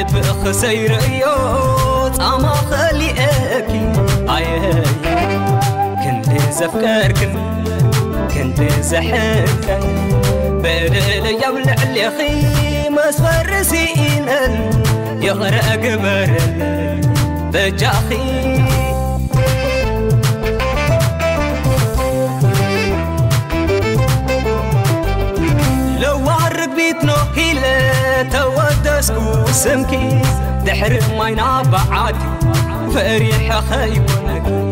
لب خسير يوت أما خليئك أيه كنت زفكرك كنت زحفك بدل يبلع لي خيمس فرسينا يغرق قمر بجاخي لو عرق بيتنو هيلة تودسكو سمكي دحر ماينا بعادي فريح خيبونك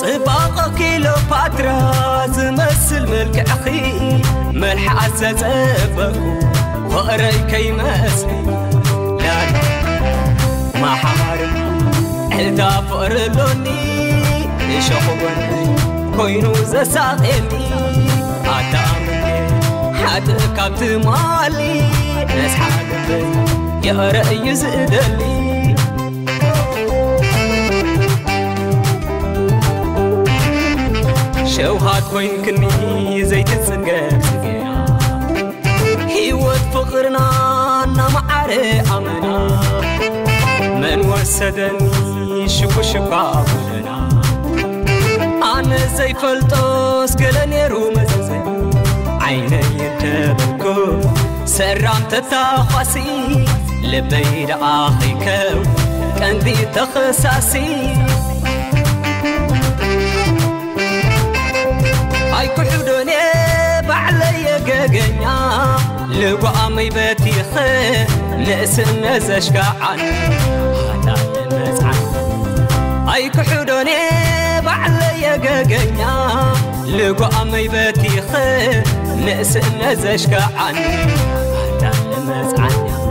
طباقة كيلوباترا زمثل ملك أخي ملح عزز أبكو فقري كيمسلي لا ما حارب إذا فقر لوني شخواني كوينو زساقني عدامني حد كابت مالي ناس حاجب يا رأي زدلي شوهات وين كني زيت السقف سقيا هيوت فقرنا نمعري أمنا من وسدني شكو شكا بلنا أنا زي فلتوس كلني رومزي عيني يتبكو سرام تتاخسي لبيد آخيكو كندي تخساسي أي كحدوني بعلي قاقنيا لقوامي باتي خير نسن زشقعان هذا المزعان أي كحدوني بعلي قاقنيا لقوامي باتي خير نسن زشقعان هذا المزعان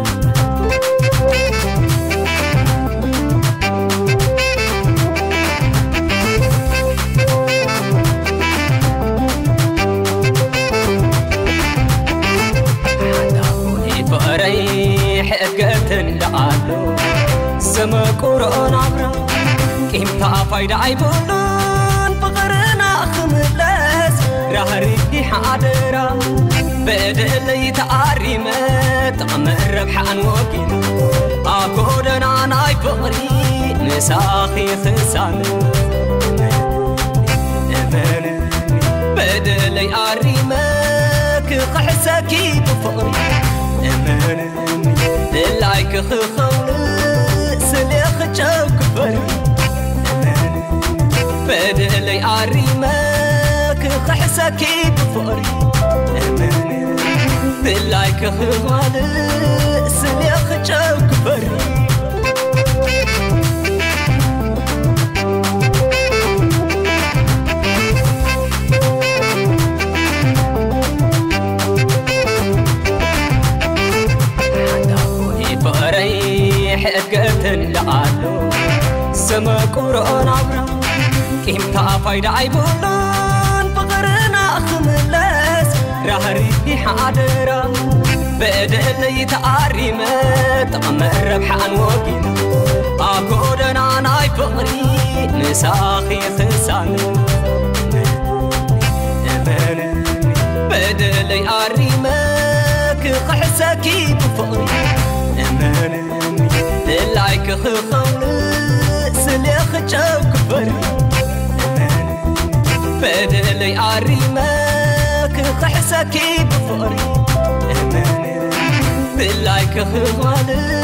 فريح قتن لعلو سما قرآن عبرا كيمتا فايدة عيبولون فقرنا خملاس رهري حادرا بدلي تعريمت عمر بحان وكينا أكودنا ناي فقري نساخي خسان بدلي عريمك قحسكي بفقري لايك خخول سليخ جوك فري بدلي عريمك خحسكي بفقري لايك خخول سليخ جوك فري قتن لعلو سما قرآن عبرا كيمتا فايدة عيبولون فقرنا خملاس رهري حادرا بدلي تعريمت عمر بحان وكينا أكودنا ناي فقري نساخي خسان بدلي عريمك قحسكي بفقري لايك خخول سليخ جوك فري بدلي عريمك قحسكي بفقري لايك خخول